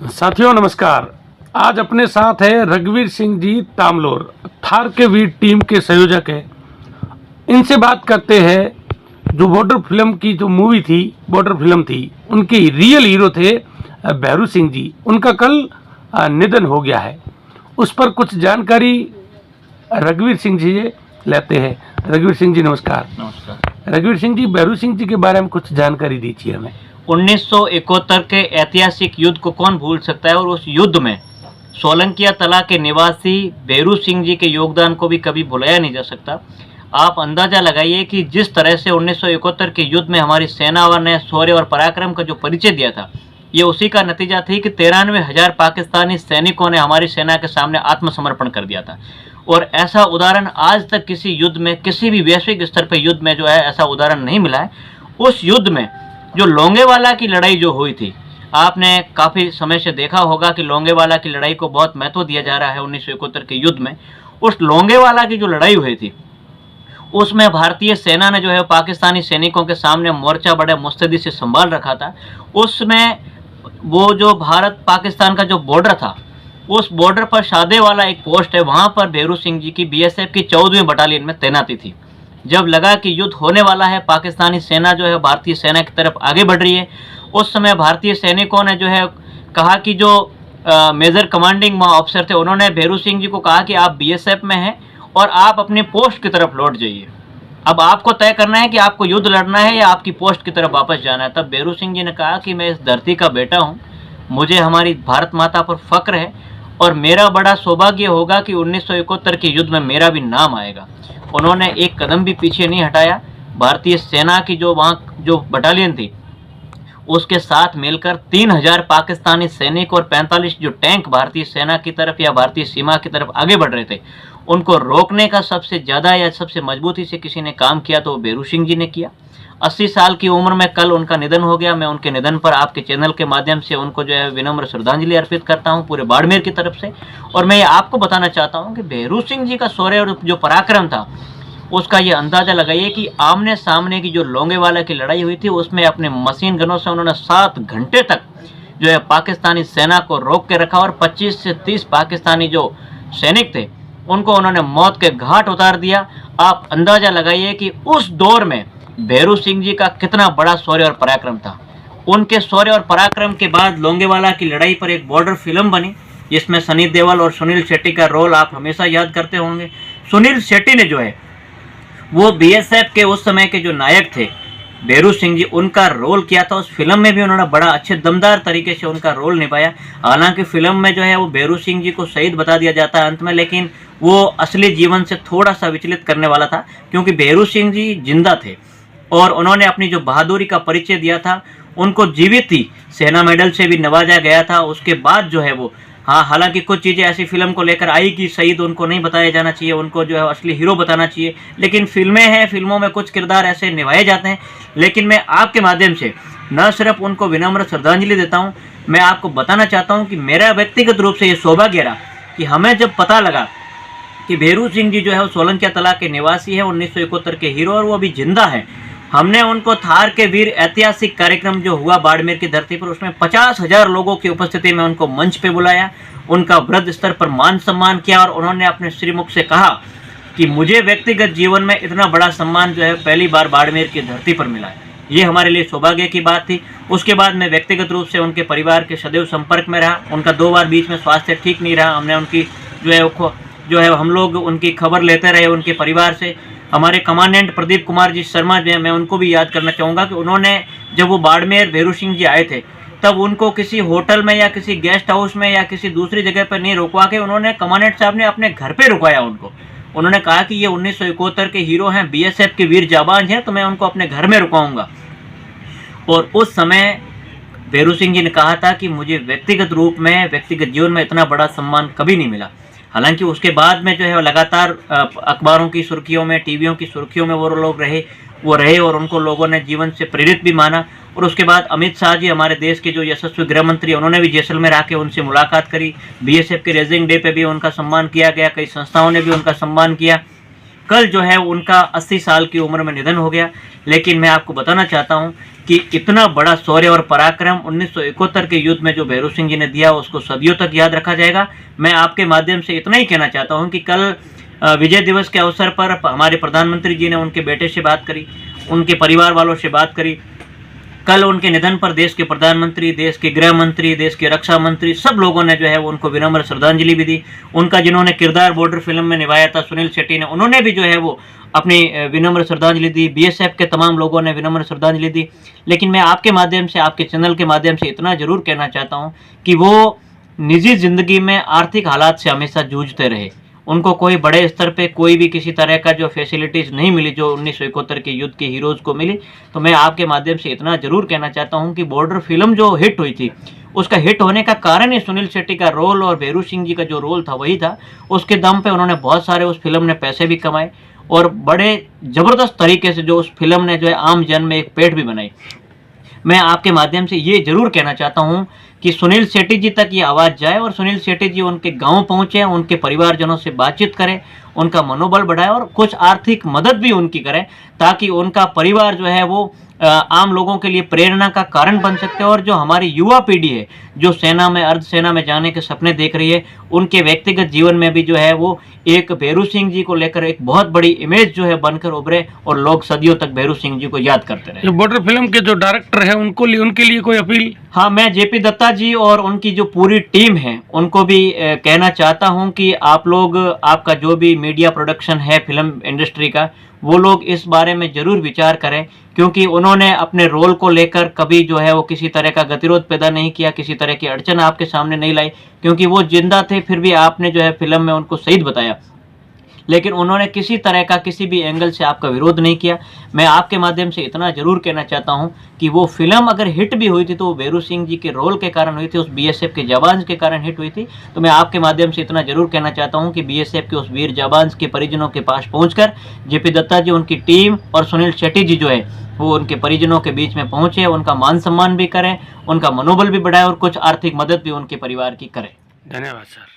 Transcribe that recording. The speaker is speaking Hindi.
साथियों नमस्कार। आज अपने साथ है रघुवीर सिंह जी तामलोर, थार के वीर टीम के संयोजक है। इनसे बात करते हैं जो बॉर्डर फिल्म की जो मूवी थी, बॉर्डर फिल्म थी, उनके रियल हीरो थे भैरू सिंह जी। उनका कल निधन हो गया है। उस पर कुछ जानकारी रघुवीर सिंह जी लेते हैं। रघुवीर सिंह जी नमस्कार। नमस्कार। रघुवीर सिंह जी, भैरू सिंह जी के बारे में कुछ जानकारी दीजिए हमें। 1971 के ऐतिहासिक युद्ध को कौन भूल सकता है, और उस युद्ध में सोलंकिया तला के निवासी भैरू सिंह जी के योगदान को भी कभी भुलाया नहीं जा सकता। आप अंदाजा लगाइए कि जिस तरह से 1971 के युद्ध में हमारी सेना ने शौर्य और पराक्रम का जो परिचय दिया था, ये उसी का नतीजा थी कि 93,000 पाकिस्तानी सैनिकों ने हमारी सेना के सामने आत्मसमर्पण कर दिया था। और ऐसा उदाहरण आज तक किसी युद्ध में, किसी भी वैश्विक स्तर पर युद्ध में जो है ऐसा उदाहरण नहीं मिला है। उस युद्ध में जो लोंगेवाला की लड़ाई जो हुई थी, आपने काफ़ी समय से देखा होगा कि लोंगेवाला की लड़ाई को बहुत महत्व दिया जा रहा है 1971 के युद्ध में। उस लोंगेवाला की जो लड़ाई हुई थी, उसमें भारतीय सेना ने जो है पाकिस्तानी सैनिकों के सामने मोर्चा बड़े मुस्तैदी से संभाल रखा था। उसमें वो जो भारत पाकिस्तान का जो बॉर्डर था, उस बॉर्डर पर शादेवाला एक पोस्ट है, वहाँ पर भैरू सिंह जी की बीएसएफ की 14वीं बटालियन में तैनाती थी। जब लगा कि युद्ध होने वाला है, पाकिस्तानी सेना जो है भारतीय सेना की तरफ आगे बढ़ रही है, उस समय भारतीय सैनिकों ने जो है कहा कि जो मेजर कमांडिंग ऑफिसर थे, उन्होंने भैरू सिंह जी को कहा कि आप बीएसएफ में हैं और आप अपने पोस्ट की तरफ लौट जाइए। अब आपको तय करना है कि आपको युद्ध लड़ना है या आपकी पोस्ट की तरफ वापस जाना है। तब भैरू सिंह जी ने कहा कि मैं इस धरती का बेटा हूँ, मुझे हमारी भारत माता पर फक्र है और मेरा बड़ा सौभाग्य होगा कि 1971 के युद्ध में मेरा भी नाम आएगा। उन्होंने एक कदम भी पीछे नहीं हटाया। भारतीय सेना की जो वहाँ जो बटालियन थी, उसके साथ मिलकर 3,000 पाकिस्तानी सैनिक और 45 जो टैंक भारतीय सेना की तरफ या भारतीय सीमा की तरफ आगे बढ़ रहे थे, उनको रोकने का सबसे ज़्यादा या सबसे मजबूती से किसी ने काम किया तो भैरू सिंह जी ने किया। 80 साल की उम्र में कल उनका निधन हो गया। मैं उनके निधन पर आपके चैनल के माध्यम से उनको जो है विनम्र श्रद्धांजलि अर्पित करता हूं पूरे बाड़मेर की तरफ से। और मैं ये आपको बताना चाहता हूं कि भैरू सिंह जी का शौर्य और जो पराक्रम था, उसका ये अंदाज़ा लगाइए कि आमने सामने की जो लोंगेवाला की लड़ाई हुई थी, उसमें अपने मशीन गनों से उन्होंने 7 घंटे तक जो है पाकिस्तानी सेना को रोक के रखा और 25 से 30 पाकिस्तानी जो सैनिक थे, उनको उन्होंने मौत के घाट उतार दिया। आप अंदाज़ा लगाइए कि उस दौर में भैरू सिंह जी का कितना बड़ा शौर्य और पराक्रम था। उनके शौर्य और पराक्रम के बाद लोंगेवाला की लड़ाई पर एक बॉर्डर फिल्म बनी, जिसमें सनी देओल और सुनील शेट्टी का रोल आप हमेशा याद करते होंगे। सुनील शेट्टी ने जो है वो बीएसएफ के उस समय के जो नायक थे भैरू सिंह जी, उनका रोल किया था। उस फिल्म में भी उन्होंने बड़ा अच्छे दमदार तरीके से उनका रोल निभाया। हालांकि फिल्म में जो है वो भैरू सिंह जी को शहीद बता दिया जाता है अंत में, लेकिन वो असली जीवन से थोड़ा सा विचलित करने वाला था, क्योंकि भैरू सिंह जी जिंदा थे और उन्होंने अपनी जो बहादुरी का परिचय दिया था, उनको जीवित ही सेना मेडल से भी नवाजा गया था। उसके बाद जो है वो हालांकि कुछ चीज़ें ऐसी फिल्म को लेकर आई कि शहीद उनको नहीं बताया जाना चाहिए, उनको जो है असली हीरो बताना चाहिए, लेकिन फिल्में हैं, फिल्मों में कुछ किरदार ऐसे निभाए जाते हैं। लेकिन मैं आपके माध्यम से न सिर्फ उनको विनम्र श्रद्धांजलि देता हूँ, मैं आपको बताना चाहता हूँ कि मेरा व्यक्तिगत रूप से ये सौभाग्य रहा कि हमें जब पता लगा कि भैरू सिंह जी जो है वो सोलंकिया तला के निवासी है, 1971 के हीरो, और वो अभी जिंदा है। हमने उनको थार के वीर ऐतिहासिक कार्यक्रम जो हुआ बाड़मेर की धरती पर, उसमें 50,000 लोगों की उपस्थिति में उनको मंच पे बुलाया, उनका वृद्ध स्तर पर मान सम्मान किया और उन्होंने अपने श्रीमुख से कहा कि मुझे व्यक्तिगत जीवन में इतना बड़ा सम्मान जो है पहली बार बाड़मेर की धरती पर मिला है। ये हमारे लिए सौभाग्य की बात थी। उसके बाद मैं व्यक्तिगत रूप से उनके परिवार के सदैव संपर्क में रहा। उनका 2 बार बीच में स्वास्थ्य ठीक नहीं रहा, हमने उनकी जो है हम लोग उनकी खबर लेते रहे उनके परिवार से। हमारे कमांडेंट प्रदीप कुमार जी शर्मा जो है, मैं उनको भी याद करना चाहूँगा कि उन्होंने जब वो बाड़मेर भैरू सिंह जी आए थे, तब उनको किसी होटल में या किसी गेस्ट हाउस में या किसी दूसरी जगह पर नहीं रुकवा के उन्होंने कमांडेंट साहब ने अपने घर पे रुकवाया उनको। उन्होंने कहा कि ये 1971 के हीरो हैं, बीएसएफ के वीर जाबाज हैं, तो मैं उनको अपने घर में रुकाऊंगा। और उस समय भैरू सिंह जी ने कहा था कि मुझे व्यक्तिगत रूप में, व्यक्तिगत जीवन में इतना बड़ा सम्मान कभी नहीं मिला। हालांकि उसके बाद में जो है लगातार अखबारों की सुर्खियों में, टीवियों की सुर्खियों में वो लोग रहे और उनको लोगों ने जीवन से प्रेरित भी माना। और उसके बाद अमित शाह जी, हमारे देश के जो यशस्वी गृह मंत्री, उन्होंने भी जैसलमेर आके उनसे मुलाकात करी। बीएसएफ के रेजिंग डे पे भी उनका सम्मान किया गया, कई संस्थाओं ने भी उनका सम्मान किया। कल जो है उनका 80 साल की उम्र में निधन हो गया। लेकिन मैं आपको बताना चाहता हूँ कि इतना बड़ा शौर्य और पराक्रम 1971 के युद्ध में जो भैरू सिंह जी ने दिया उसको सदियों तक याद रखा जाएगा। मैं आपके माध्यम से इतना ही कहना चाहता हूं कि कल विजय दिवस के अवसर पर हमारे प्रधानमंत्री जी ने उनके बेटे से बात करी, उनके परिवार वालों से बात करी। कल उनके निधन पर देश के प्रधानमंत्री, देश के गृह मंत्री, देश के रक्षा मंत्री, सब लोगों ने जो है वो उनको विनम्र श्रद्धांजलि भी दी। उनका जिन्होंने किरदार बॉर्डर फिल्म में निभाया था सुनील शेट्टी ने, उन्होंने भी जो है वो अपनी विनम्र श्रद्धांजलि दी। बीएसएफ के तमाम लोगों ने विनम्र श्रद्धांजलि दी। लेकिन मैं आपके माध्यम से, आपके चैनल के माध्यम से इतना जरूर कहना चाहता हूँ कि वो निजी जिंदगी में आर्थिक हालात से हमेशा जूझते रहे। उनको कोई बड़े स्तर पे कोई भी किसी तरह का जो फैसिलिटीज़ नहीं मिली जो 1971 के युद्ध के हीरोज़ को मिली। तो मैं आपके माध्यम से इतना ज़रूर कहना चाहता हूं कि बॉर्डर फिल्म जो हिट हुई थी उसका हिट होने का कारण ही सुनील शेट्टी का रोल और भैरू सिंह जी का जो रोल था वही था। उसके दम पे उन्होंने बहुत सारे उस फिल्म ने पैसे भी कमाए और बड़े ज़बरदस्त तरीके से जो उस फिल्म ने जो है आम जन में एक पेठ भी बनाई। मैं आपके माध्यम से ये जरूर कहना चाहता हूँ कि सुनील शेट्टी जी तक ये आवाज़ जाए और सुनील शेट्टी जी उनके गांव पहुँचे, उनके परिवारजनों से बातचीत करें, उनका मनोबल बढ़ाए और कुछ आर्थिक मदद भी उनकी करें ताकि उनका परिवार जो है वो आम लोगों के लिए प्रेरणा का कारण बन सकते हैं। और जो हमारी युवा पीढ़ी है जो सेना में, अर्धसेना में जाने के सपने देख रही है, उनके व्यक्तिगत जीवन में भी जो है वो एक भैरू सिंह जी को लेकर एक बहुत बड़ी इमेज जो है बनकर उभरे और लोग सदियों तक भैरू सिंह जी को याद करते रहे। जो बॉर्डर फिल्म के जो डायरेक्टर है उनके लिए कोई अपील? हाँ, मैं जेपी दत्ता जी और उनकी जो पूरी टीम है उनको भी कहना चाहता हूं कि आप लोग, आपका जो भी मीडिया प्रोडक्शन है फिल्म इंडस्ट्री का, वो लोग इस बारे में जरूर विचार करें क्योंकि उन्होंने अपने रोल को लेकर कभी जो है वो किसी तरह का गतिरोध पैदा नहीं किया, किसी तरह की अड़चन आपके सामने नहीं लाई क्योंकि वो जिंदा थे। फिर भी आपने जो है फिल्म में उनको शहीद बताया, लेकिन उन्होंने किसी तरह का किसी भी एंगल से आपका विरोध नहीं किया। मैं आपके माध्यम से इतना जरूर कहना चाहता हूं कि वो फिल्म अगर हिट भी हुई थी तो वो भैरू सिंह जी के रोल के कारण हुई थी, उस बीएसएफ के जवान के कारण हिट हुई थी। तो मैं आपके माध्यम से इतना जरूर कहना चाहता हूं कि बीएसएफ के उस वीर जवान के परिजनों के पास पहुंचकर जेपी दत्ता जी, उनकी टीम और सुनील शेट्टी जी जो है वो उनके परिजनों के बीच में पहुंचे, उनका मान सम्मान भी करें, उनका मनोबल भी बढ़ाए और कुछ आर्थिक मदद भी उनके परिवार की करें। धन्यवाद सर।